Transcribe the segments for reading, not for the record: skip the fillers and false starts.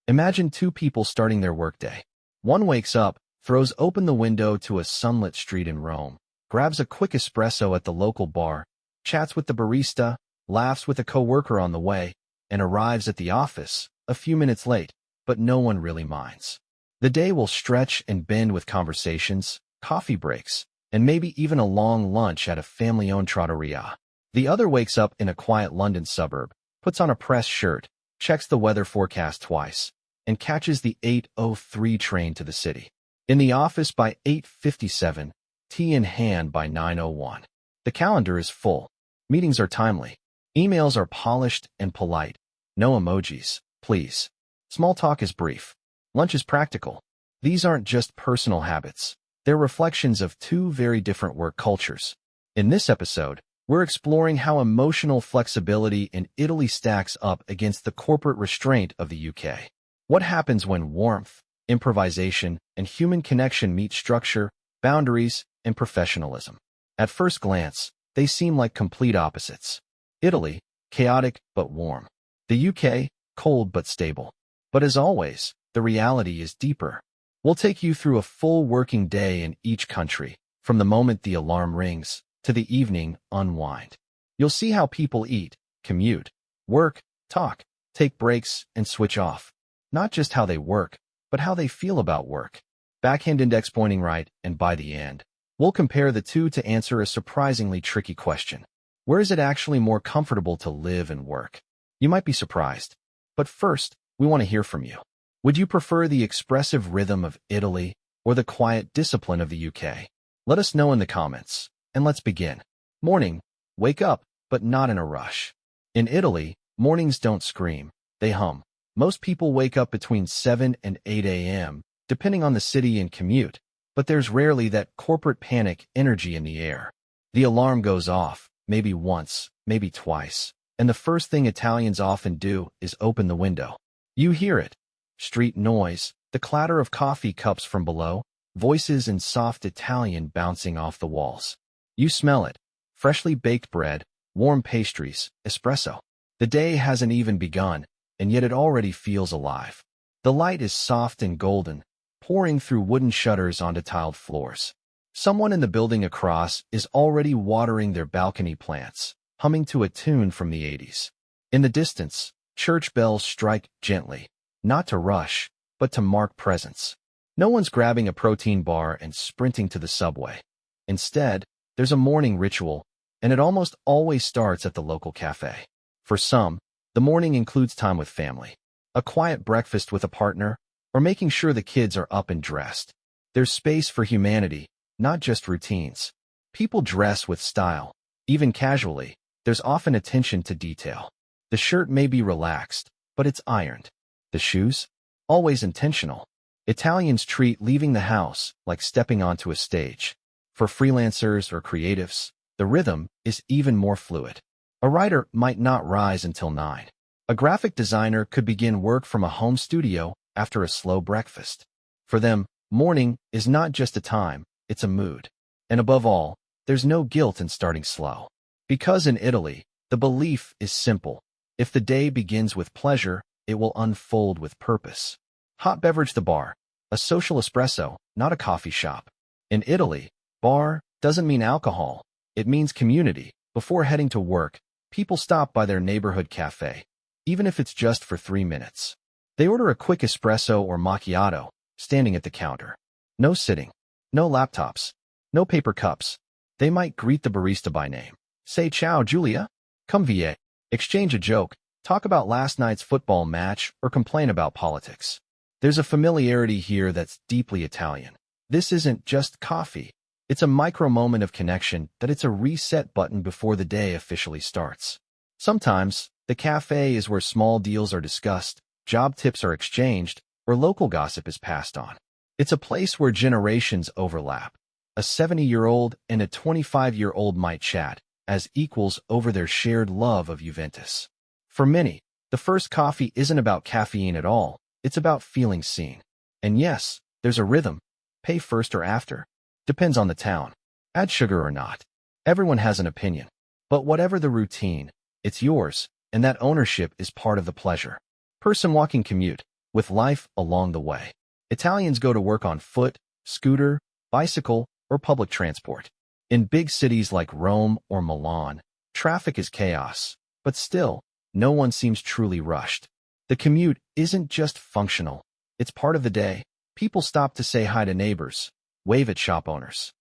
Imagine two people starting their workday. One wakes up, throws open the window to a sunlit street in Rome, grabs a quick espresso at the local bar, chats with the barista, laughs with a coworker on the way, and arrives at the office a few minutes late, but no one really minds. The day will stretch and bend with conversations, coffee breaks, and maybe even a long lunch at a family-owned trattoria. The other wakes up in a quiet London suburb, puts on a pressed shirt, checks the weather forecast twice, and catches the 8:03 train to the city. In the office by 8:57, tea in hand by 9:01. The calendar is full. Meetings are timely. Emails are polished and polite. No emojis, please. Small talk is brief. Lunch is practical. These aren't just personal habits. They're reflections of two very different work cultures. In this episode, we're exploring how emotional flexibility in Italy stacks up against the corporate restraint of the UK. What happens when warmth, improvisation, and human connection meet structure, boundaries, and professionalism? At first glance, they seem like complete opposites. Italy, chaotic but warm. The UK, cold but stable. But as always, the reality is deeper. We'll take you through a full working day in each country, from the moment the alarm rings to the evening unwind. You'll see how people eat, commute, work, talk, take breaks, and switch off. Not just how they work, but how they feel about work. Backhand index pointing right, and by the end, we'll compare the two to answer a surprisingly tricky question. Where is it actually more comfortable to live and work? You might be surprised. But first, we want to hear from you. Would you prefer the expressive rhythm of Italy or the quiet discipline of the UK? Let us know in the comments. And let's begin. Morning. Wake up, but not in a rush. In Italy, mornings don't scream. They hum. Most people wake up between 7 and 8 a.m., depending on the city and commute, but there's rarely that corporate panic energy in the air. The alarm goes off, maybe once, maybe twice, and the first thing Italians often do is open the window. You hear it. Street noise, the clatter of coffee cups from below, voices in soft Italian bouncing off the walls. You smell it. Freshly baked bread, warm pastries, espresso. The day hasn't even begun, and yet it already feels alive. The light is soft and golden, pouring through wooden shutters onto tiled floors. Someone in the building across is already watering their balcony plants, humming to a tune from the 80s. In the distance, church bells strike gently, not to rush, but to mark presence. No one's grabbing a protein bar and sprinting to the subway. Instead, there's a morning ritual, and it almost always starts at the local cafe. For some, the morning includes time with family, a quiet breakfast with a partner, or making sure the kids are up and dressed. There's space for humanity, not just routines. People dress with style. Even casually, there's often attention to detail. The shirt may be relaxed, but it's ironed. The shoes? Always intentional. Italians treat leaving the house like stepping onto a stage. For freelancers or creatives, the rhythm is even more fluid. A writer might not rise until 9. A graphic designer could begin work from a home studio after a slow breakfast. For them, morning is not just a time, it's a mood. And above all, there's no guilt in starting slow. Because in Italy, the belief is simple. If the day begins with pleasure, it will unfold with purpose. Hot beverage the bar. A social espresso, not a coffee shop. In Italy, bar doesn't mean alcohol. It means community. Before heading to work, people stop by their neighborhood cafe, even if it's just for 3 minutes. They order a quick espresso or macchiato, standing at the counter. No sitting. No laptops. No paper cups. They might greet the barista by name. Say ciao, Giulia. Come via. Exchange a joke. Talk about last night's football match or complain about politics. There's a familiarity here that's deeply Italian. This isn't just coffee. It's a micro moment of connection that it's a reset button before the day officially starts. Sometimes, the cafe is where small deals are discussed, job tips are exchanged, or local gossip is passed on. It's a place where generations overlap. A 70-year-old and a 25-year-old might chat as equals over their shared love of Juventus. For many, the first coffee isn't about caffeine at all. It's about feeling seen. And yes, there's a rhythm. Pay first or after. Depends on the town. Add sugar or not. Everyone has an opinion. But whatever the routine, it's yours, and that ownership is part of the pleasure. Person walking commute. with life along the way. Italians go to work on foot, scooter, bicycle, or public transport. In big cities like Rome or Milan, traffic is chaos, but still, no one seems truly rushed. The commute isn't just functional. It's part of the day. People stop to say hi to neighbors, wave at shop owners.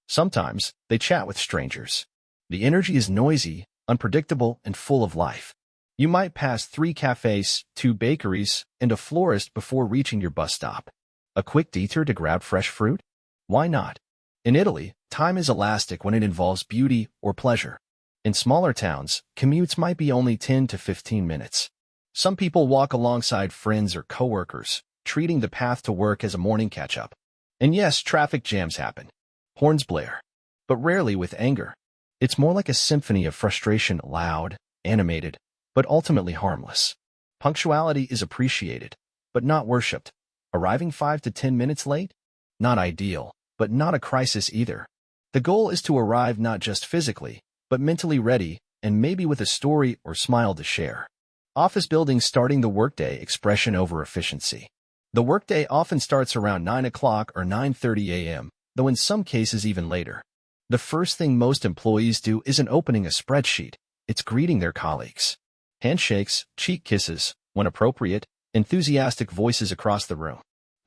Sometimes, they chat with strangers. The energy is noisy, unpredictable, and full of life. You might pass 3 cafes, 2 bakeries, and a florist before reaching your bus stop. A quick detour to grab fresh fruit? Why not? In Italy, time is elastic when it involves beauty or pleasure. In smaller towns, commutes might be only 10 to 15 minutes. Some people walk alongside friends or coworkers, treating the path to work as a morning catch-up. And yes, traffic jams happen. Horns blare. But rarely with anger. It's more like a symphony of frustration, loud, animated, but ultimately harmless. Punctuality is appreciated, but not worshipped. Arriving 5 to 10 minutes late? Not ideal, but not a crisis either. The goal is to arrive not just physically, but mentally ready, and maybe with a story or smile to share. Office buildings starting the workday, expression over efficiency. The workday often starts around 9 o'clock or 9:30 a.m., though in some cases even later. The first thing most employees do isn't opening a spreadsheet, it's greeting their colleagues. Handshakes, cheek kisses, when appropriate, enthusiastic voices across the room.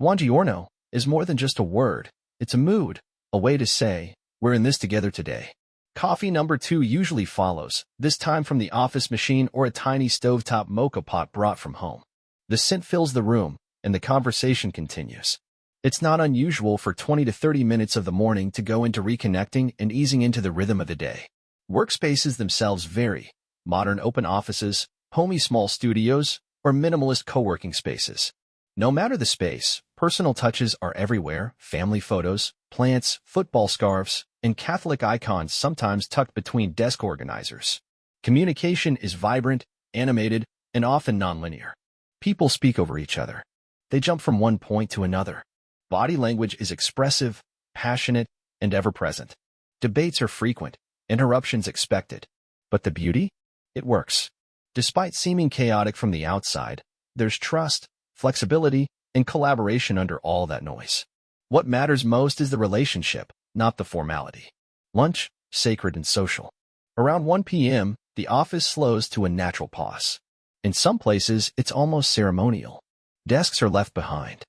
Buongiorno is more than just a word, it's a mood, a way to say, we're in this together today. Coffee number 2 usually follows, this time from the office machine or a tiny stovetop mocha pot brought from home. The scent fills the room, and the conversation continues. It's not unusual for 20 to 30 minutes of the morning to go into reconnecting and easing into the rhythm of the day. Workspaces themselves vary. Modern open offices, homey small studios, or minimalist co-working spaces. No matter the space, personal touches are everywhere, family photos, plants, football scarves, and Catholic icons sometimes tucked between desk organizers. Communication is vibrant, animated, and often nonlinear. People speak over each other. They jump from one point to another. Body language is expressive, passionate, and ever-present. Debates are frequent, interruptions expected. But the beauty? It works. Despite seeming chaotic from the outside, there's trust, flexibility, and collaboration under all that noise. What matters most is the relationship, not the formality. Lunch, sacred and social. Around 1 p.m., the office slows to a natural pause. In some places, it's almost ceremonial. Desks are left behind.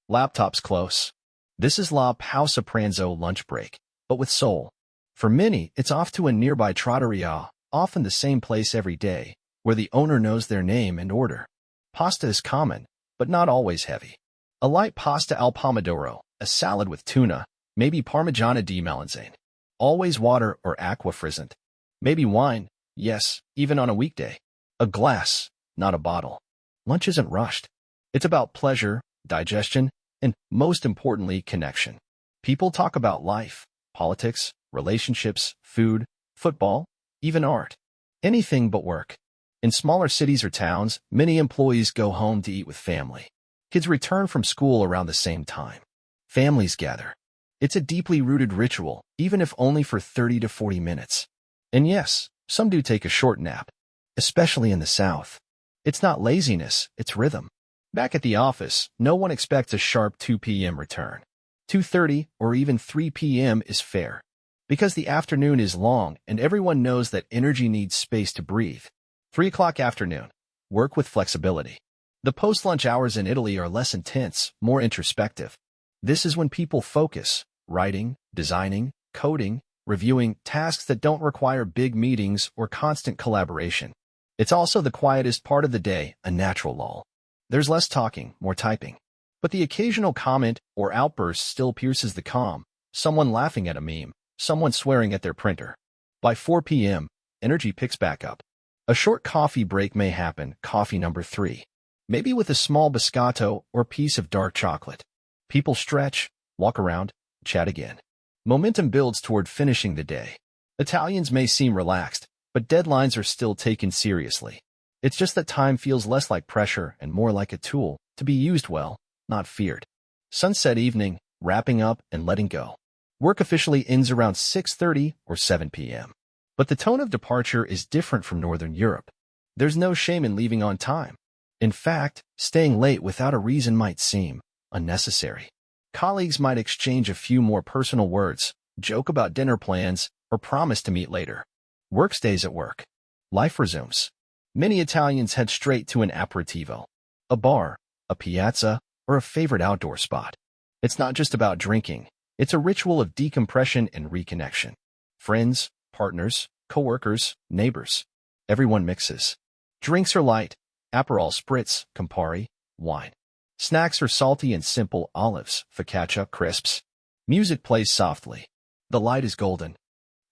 Laptops close. This is la pausa pranzo lunch break, but with soul. For many, it's off to a nearby trattoria, often the same place every day, where the owner knows their name and order. Pasta is common, but not always heavy. A light pasta al pomodoro, a salad with tuna, maybe parmigiana di melanzane. Always water or aqua frizzant. Maybe wine, yes, even on a weekday. A glass, not a bottle. Lunch isn't rushed. It's about pleasure, digestion, and, most importantly, connection. People talk about life, politics, relationships, food, football, even art. Anything but work. In smaller cities or towns, many employees go home to eat with family. Kids return from school around the same time. Families gather. It's a deeply rooted ritual, even if only for 30 to 40 minutes. And yes, some do take a short nap, especially in the South. It's not laziness, it's rhythm. Back at the office, no one expects a sharp 2 p.m. return. 2:30 or even 3 p.m. is fair. Because the afternoon is long and everyone knows that energy needs space to breathe. 3 o'clock afternoon. Work with flexibility. The post-lunch hours in Italy are less intense, more introspective. This is when people focus, writing, designing, coding, reviewing tasks that don't require big meetings or constant collaboration. It's also the quietest part of the day, a natural lull. There's less talking, more typing. But the occasional comment or outburst still pierces the calm, someone laughing at a meme, someone swearing at their printer. By 4 p.m., energy picks back up. A short coffee break may happen, coffee number 3. Maybe with a small biscotto or piece of dark chocolate. People stretch, walk around, chat again. Momentum builds toward finishing the day. Italians may seem relaxed, but deadlines are still taken seriously. It's just that time feels less like pressure and more like a tool to be used well, not feared. Sunset evening, wrapping up and letting go. Work officially ends around 6:30 or 7 p.m. But the tone of departure is different from Northern Europe. There's no shame in leaving on time. In fact, staying late without a reason might seem unnecessary. Colleagues might exchange a few more personal words, joke about dinner plans, or promise to meet later. Work stays at work. Life resumes. Many Italians head straight to an aperitivo, a bar, a piazza, or a favorite outdoor spot. It's not just about drinking. It's a ritual of decompression and reconnection. Friends, partners, coworkers, neighbors. Everyone mixes. Drinks are light, Aperol spritz, Campari, wine. Snacks are salty and simple, olives, focaccia, crisps. Music plays softly. The light is golden.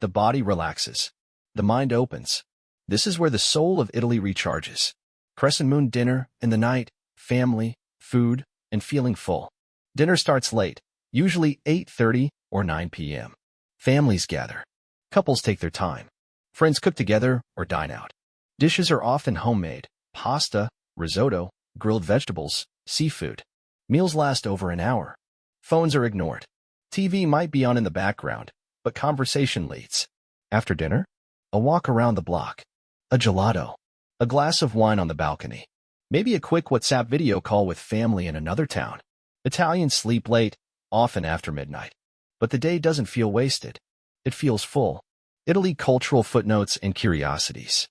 The body relaxes. The mind opens. This is where the soul of Italy recharges. Crescent moon dinner in the night, family, food, and feeling full. Dinner starts late, usually 8:30 or 9 p.m. Families gather. Couples take their time. Friends cook together or dine out. Dishes are often homemade: pasta, risotto, grilled vegetables, seafood. Meals last over an hour. Phones are ignored. TV might be on in the background, but conversation leads. After dinner, a walk around the block. A gelato. A glass of wine on the balcony. Maybe a quick WhatsApp video call with family in another town. Italians sleep late, often after midnight. But the day doesn't feel wasted. It feels full. Italy cultural footnotes and curiosities.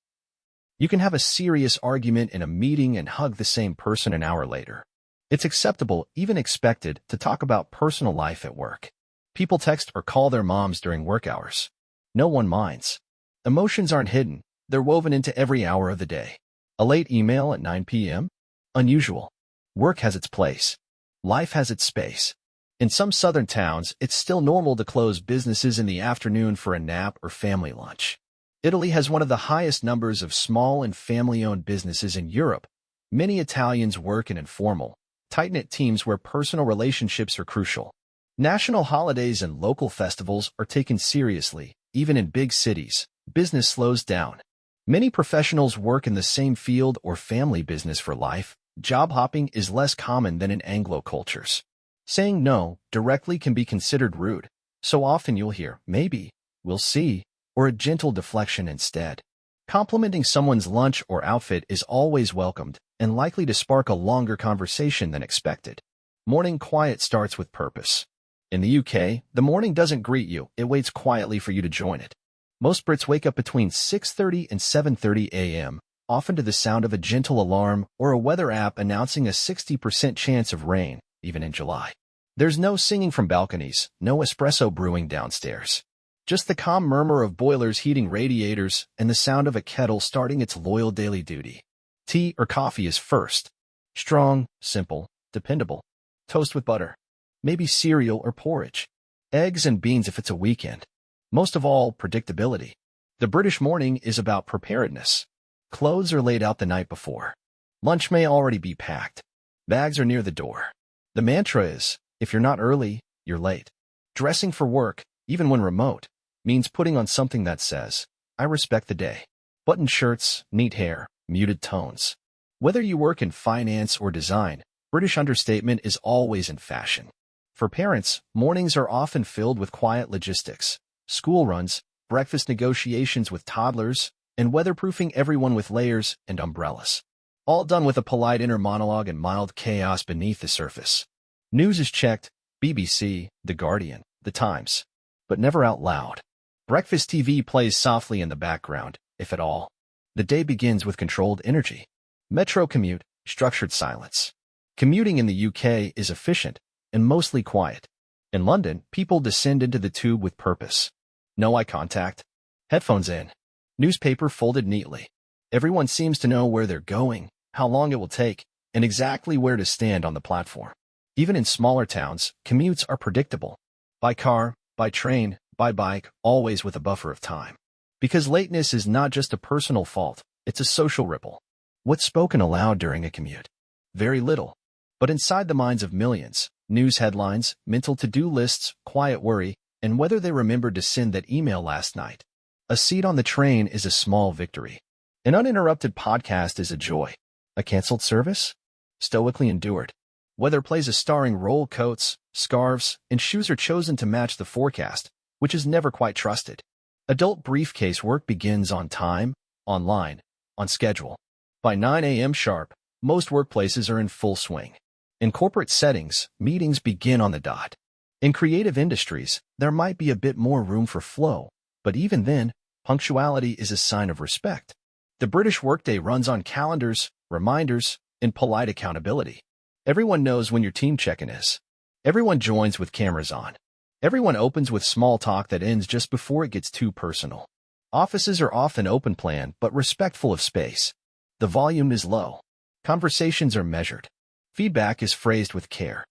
You can have a serious argument in a meeting and hug the same person an hour later. It's acceptable, even expected, to talk about personal life at work. People text or call their moms during work hours. No one minds. Emotions aren't hidden. They're woven into every hour of the day. A late email at 9 p.m.? Unusual. Work has its place. Life has its space. In some southern towns, it's still normal to close businesses in the afternoon for a nap or family lunch. Italy has one of the highest numbers of small and family-owned businesses in Europe. Many Italians work in informal, tight-knit teams where personal relationships are crucial. National holidays and local festivals are taken seriously. Even in big cities, business slows down. Many professionals work in the same field or family business for life. Job hopping is less common than in Anglo cultures. Saying no directly can be considered rude, so often you'll hear, maybe, we'll see, or a gentle deflection instead. Complimenting someone's lunch or outfit is always welcomed and likely to spark a longer conversation than expected. Morning quiet starts with purpose. In the UK, the morning doesn't greet you, it waits quietly for you to join it. Most Brits wake up between 6:30 and 7:30 a.m., often to the sound of a gentle alarm or a weather app announcing a 60% chance of rain, even in July. There's no singing from balconies, no espresso brewing downstairs. Just the calm murmur of boilers heating radiators and the sound of a kettle starting its loyal daily duty. Tea or coffee is first. Strong, simple, dependable. Toast with butter. Maybe cereal or porridge. Eggs and beans if it's a weekend. Most of all, predictability. The British morning is about preparedness. Clothes are laid out the night before. Lunch may already be packed. Bags are near the door. The mantra is, if you're not early, you're late. Dressing for work, even when remote, means putting on something that says, I respect the day. Buttoned shirts, neat hair, muted tones. Whether you work in finance or design, British understatement is always in fashion. For parents, mornings are often filled with quiet logistics, school runs, breakfast negotiations with toddlers, and weatherproofing everyone with layers and umbrellas. All done with a polite inner monologue and mild chaos beneath the surface. News is checked, BBC, The Guardian, The Times, but never out loud. Breakfast TV plays softly in the background, if at all. The day begins with controlled energy. Metro commute, structured silence. Commuting in the UK is efficient and mostly quiet. In London, people descend into the tube with purpose. No eye contact. Headphones in. Newspaper folded neatly. Everyone seems to know where they're going, how long it will take, and exactly where to stand on the platform. Even in smaller towns, commutes are predictable. By car, by train, by bike, always with a buffer of time. Because lateness is not just a personal fault, it's a social ripple. What's spoken aloud during a commute? Very little. But inside the minds of millions, news headlines, mental to-do lists, quiet worry, and whether they remembered to send that email last night. A seat on the train is a small victory. An uninterrupted podcast is a joy. A canceled service? Stoically endured. Weather plays a starring role. Coats, scarves, and shoes are chosen to match the forecast, which is never quite trusted. Adult briefcase work begins on time, online, on schedule. By 9 a.m. sharp, Most workplaces are in full swing. In corporate settings, meetings begin on the dot. In creative industries, there might be a bit more room for flow, but even then, punctuality is a sign of respect. The British workday runs on calendars, reminders, and polite accountability. Everyone knows when your team check-in is. Everyone joins with cameras on. Everyone opens with small talk that ends just before it gets too personal. Offices are often open-plan but respectful of space. The volume is low. Conversations are measured. Feedback is phrased with care.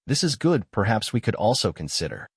This is good, perhaps we could also consider.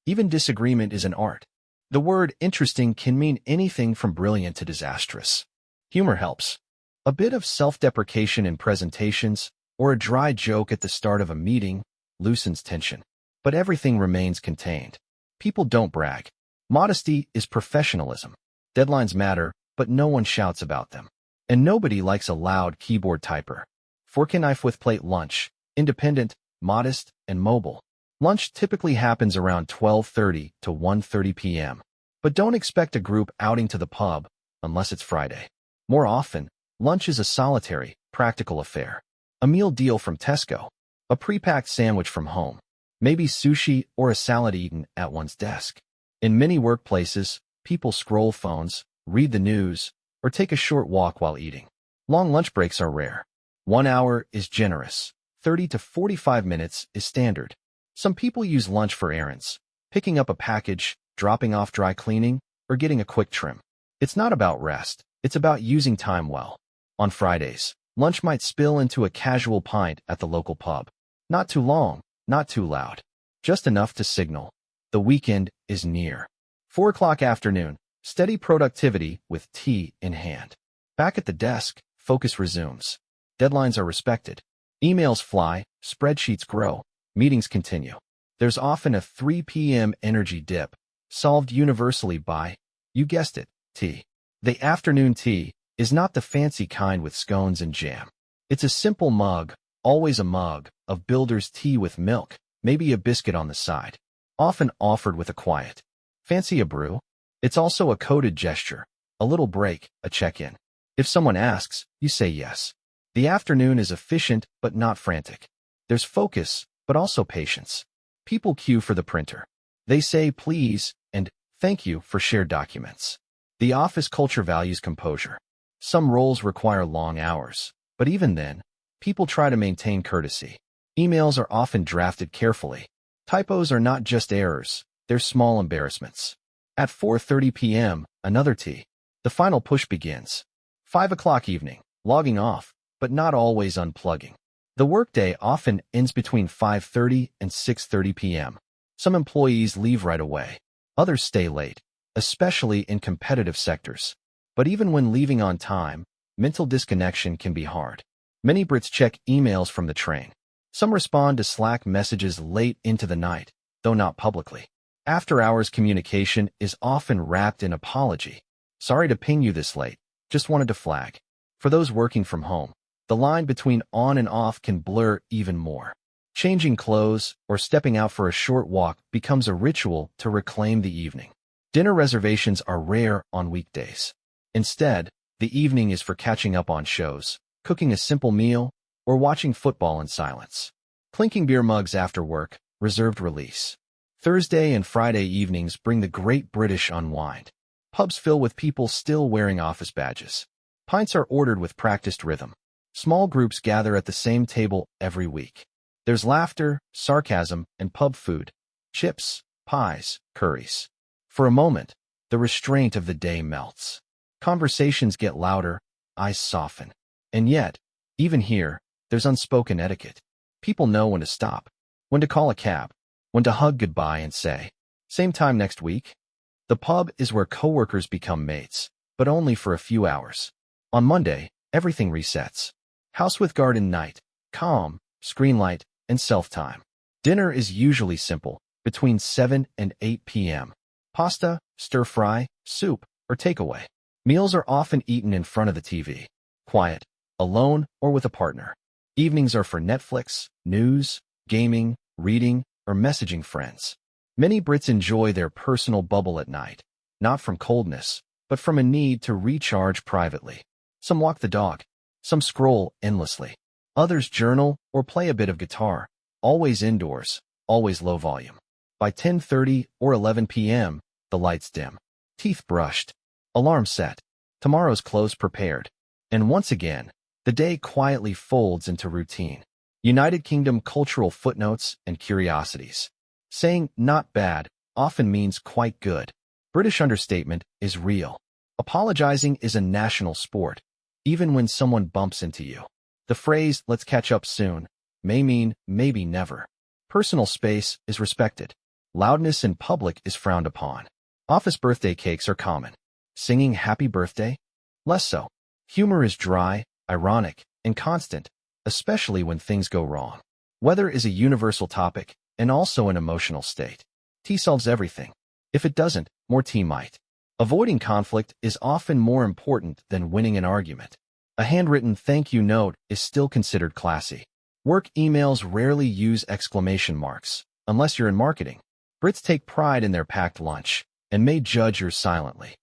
Even disagreement is an art. The word interesting can mean anything from brilliant to disastrous. Humor helps. A bit of self-deprecation in presentations, or a dry joke at the start of a meeting, loosens tension. But everything remains contained. People don't brag. Modesty is professionalism. Deadlines matter, but no one shouts about them. And nobody likes a loud keyboard typer. Fork and knife with plate lunch, independent, modest, and mobile. Lunch typically happens around 12:30 to 1:30 p.m. But don't expect a group outing to the pub unless it's Friday. More often, lunch is a solitary, practical affair. A meal deal from Tesco, a pre-packed sandwich from home, maybe sushi or a salad eaten at one's desk. In many workplaces, people scroll phones, read the news, or take a short walk while eating. Long lunch breaks are rare. 1 hour is generous. 30 to 45 minutes is standard. Some people use lunch for errands, picking up a package, dropping off dry cleaning, or getting a quick trim. It's not about rest, it's about using time well. On Fridays, lunch might spill into a casual pint at the local pub. Not too long, not too loud. Just enough to signal. The weekend is near. 4 o'clock afternoon, steady productivity with tea in hand. Back at the desk, focus resumes. Deadlines are respected. Emails fly, spreadsheets grow, meetings continue. There's often a 3 p.m. energy dip, solved universally by, you guessed it, tea. The afternoon tea is not the fancy kind with scones and jam. It's a simple mug, always a mug, of builder's tea with milk, maybe a biscuit on the side. Often offered with a quiet, fancy a brew? It's also a coded gesture, a little break, a check-in. If someone asks, you say yes. The afternoon is efficient but not frantic. There's focus, but also patience. People queue for the printer. They say please and thank you for shared documents. The office culture values composure. Some roles require long hours, but even then, people try to maintain courtesy. Emails are often drafted carefully. Typos are not just errors, they're small embarrassments. At 4:30 p.m., another tea. The final push begins. 5 o'clock evening, logging off, but not always unplugging. The workday often ends between 5:30 and 6:30 p.m. Some employees leave right away. Others stay late, especially in competitive sectors. But even when leaving on time, mental disconnection can be hard. Many Brits check emails from the train. Some respond to Slack messages late into the night, though not publicly. After-hours communication is often wrapped in apology. Sorry to ping you this late, just wanted to flag. For those working from home, the line between on and off can blur even more. Changing clothes or stepping out for a short walk becomes a ritual to reclaim the evening. Dinner reservations are rare on weekdays. Instead, the evening is for catching up on shows, cooking a simple meal, or watching football in silence. Clinking beer mugs after work, reserved release. Thursday and Friday evenings bring the Great British Unwind. Pubs fill with people still wearing office badges. Pints are ordered with practiced rhythm. Small groups gather at the same table every week. There's laughter, sarcasm, and pub food. Chips, pies, curries. For a moment, the restraint of the day melts. Conversations get louder, eyes soften. And yet, even here, there's unspoken etiquette. People know when to stop, when to call a cab, when to hug goodbye and say, same time next week. The pub is where coworkers become mates, but only for a few hours. On Monday, everything resets. House with garden night, calm, screen light, and self-time. Dinner is usually simple, between 7 and 8 p.m. Pasta, stir-fry, soup, or takeaway. Meals are often eaten in front of the TV. Quiet, alone, or with a partner. Evenings are for Netflix, news, gaming, reading, or messaging friends. Many Brits enjoy their personal bubble at night, not from coldness, but from a need to recharge privately. Some walk the dog. Some scroll endlessly. Others journal or play a bit of guitar, always indoors, always low volume. By 10:30 or 11 p.m., the lights dim. Teeth brushed. Alarm set. Tomorrow's clothes prepared. And once again, the day quietly folds into routine. United Kingdom cultural footnotes and curiosities. Saying not bad often means quite good. British understatement is real. Apologizing is a national sport, even when someone bumps into you. The phrase, let's catch up soon, may mean maybe never. Personal space is respected. Loudness in public is frowned upon. Office birthday cakes are common. Singing happy birthday? Less so. Humor is dry, ironic, and constant, especially when things go wrong. Weather is a universal topic, and also an emotional state. Tea solves everything. If it doesn't, more tea might. Avoiding conflict is often more important than winning an argument. A handwritten thank you note is still considered classy. Work emails rarely use exclamation marks, unless you're in marketing. Brits take pride in their packed lunch, and may judge yours silently.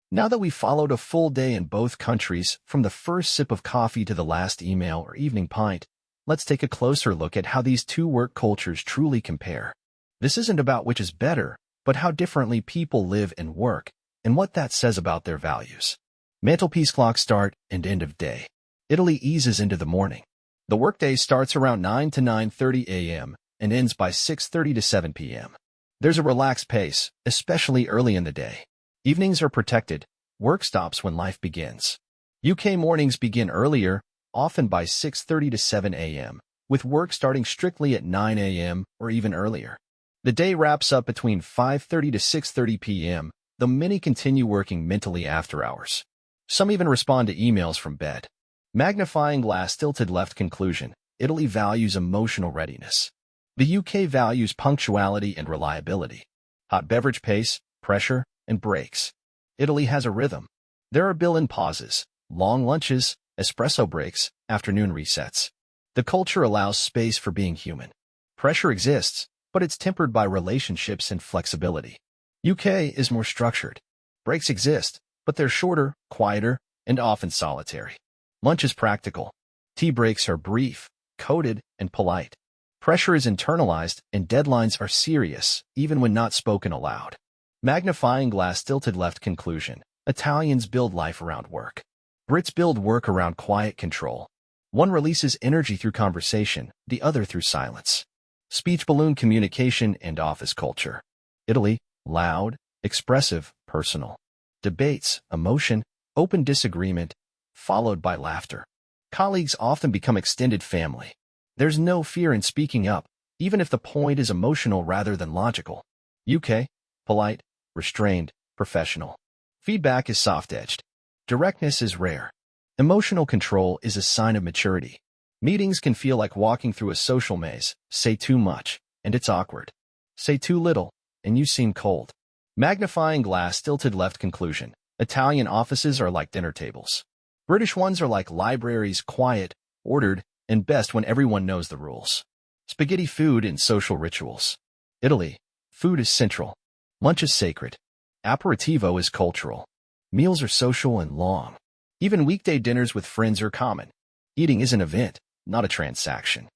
Now that we've followed a full day in both countries, from the first sip of coffee to the last email or evening pint, let's take a closer look at how these two work cultures truly compare. This isn't about which is better, but how differently people live and work, and what that says about their values. Mantelpiece clock start and end of day. Italy eases into the morning. The workday starts around 9 to 9:30 a.m. and ends by 6:30 to 7 p.m. There's a relaxed pace, especially early in the day. Evenings are protected. Work stops when life begins. UK mornings begin earlier, often by 6:30 to 7 a.m., with work starting strictly at 9 a.m. or even earlier. The day wraps up between 5:30 to 6:30 p.m., though many continue working mentally after hours. Some even respond to emails from bed. Magnifying glass tilted left conclusion. Italy values emotional readiness. The UK values punctuality and reliability. Hot beverage pace, pressure, and breaks. Italy has a rhythm. There are built-in pauses, long lunches, espresso breaks, afternoon resets. The culture allows space for being human. Pressure exists, but it's tempered by relationships and flexibility. UK is more structured. Breaks exist, but they're shorter, quieter, and often solitary. Lunch is practical. Tea breaks are brief, coded, and polite. Pressure is internalized, and deadlines are serious, even when not spoken aloud. Magnifying glass tilted left conclusion. Italians build life around work. Brits build work around quiet control. One releases energy through conversation, the other through silence. Speech balloon communication and office culture. Italy, loud, expressive, personal. Debates, emotion, open disagreement, followed by laughter. Colleagues often become extended family. There's no fear in speaking up, even if the point is emotional rather than logical. UK, polite, restrained, professional. Feedback is soft-edged. Directness is rare. Emotional control is a sign of maturity. Meetings can feel like walking through a social maze. Say too much, and it's awkward. Say too little, and you seem cold. Magnifying glass tilted left conclusion. Italian offices are like dinner tables. British ones are like libraries, quiet, ordered, and best when everyone knows the rules. Spaghetti food and social rituals. Italy, food is central. Lunch is sacred. Aperitivo is cultural. Meals are social and long. Even weekday dinners with friends are common. Eating is an event, not a transaction.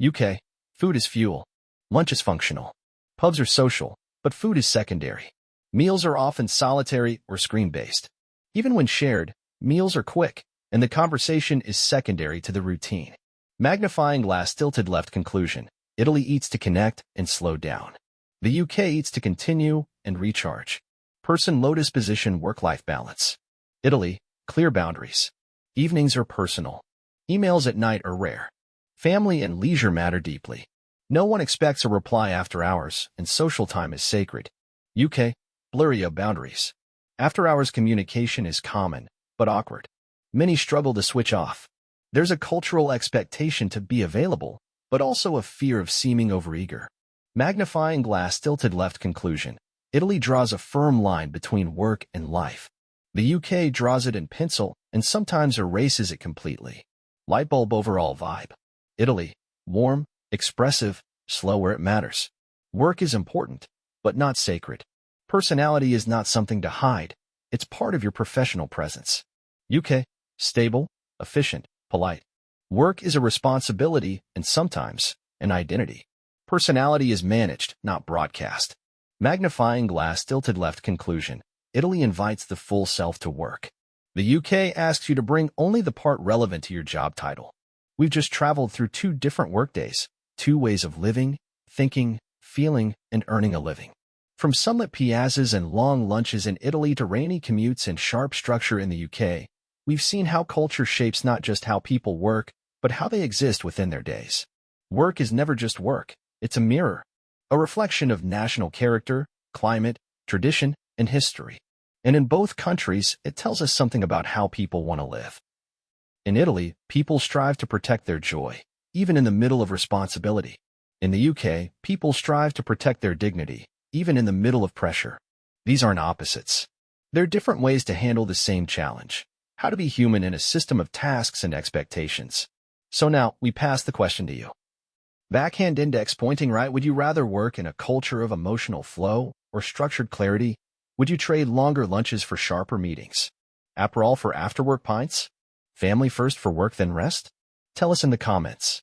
UK, food is fuel. Lunch is functional. Pubs are social, but food is secondary. Meals are often solitary or screen-based. Even when shared, meals are quick, and the conversation is secondary to the routine. Magnifying glass tilted left conclusion. Italy eats to connect and slow down. The UK eats to continue and recharge. Person low disposition work-life balance. Italy, clear boundaries. Evenings are personal. Emails at night are rare. Family and leisure matter deeply. No one expects a reply after hours, and social time is sacred. UK, blurry of boundaries. After-hours communication is common, but awkward. Many struggle to switch off. There's a cultural expectation to be available, but also a fear of seeming overeager. Magnifying glass tilted left conclusion. Italy draws a firm line between work and life. The UK draws it in pencil and sometimes erases it completely. Lightbulb overall vibe. Italy, warm, expressive, slow where it matters. Work is important, but not sacred. Personality is not something to hide. It's part of your professional presence. UK, stable, efficient, polite. Work is a responsibility and sometimes an identity. Personality is managed, not broadcast. Magnifying glass tilted left conclusion. Italy invites the full self to work. The UK asks you to bring only the part relevant to your job title. We've just traveled through 2 different workdays, 2 ways of living, thinking, feeling, and earning a living. From sunlit piazzas and long lunches in Italy to rainy commutes and sharp structure in the UK, we've seen how culture shapes not just how people work, but how they exist within their days. Work is never just work. It's a mirror, a reflection of national character, climate, tradition, and history. And in both countries, it tells us something about how people want to live. In Italy, people strive to protect their joy, even in the middle of responsibility. In the UK, people strive to protect their dignity, even in the middle of pressure. These aren't opposites. They're different ways to handle the same challenge: how to be human in a system of tasks and expectations. So now, we pass the question to you. Backhand index pointing right. Would you rather work in a culture of emotional flow or structured clarity? Would you trade longer lunches for sharper meetings? Aperol for after-work pints? Family first for work then rest? Tell us in the comments.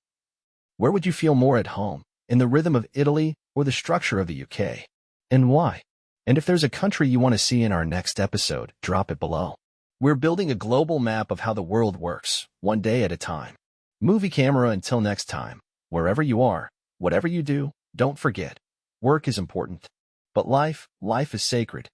Where would you feel more at home, in the rhythm of Italy or the structure of the UK? And why? And if there's a country you want to see in our next episode, drop it below. We're building a global map of how the world works, one day at a time. Movie camera. Until next time, wherever you are, whatever you do, don't forget, work is important. But life is sacred.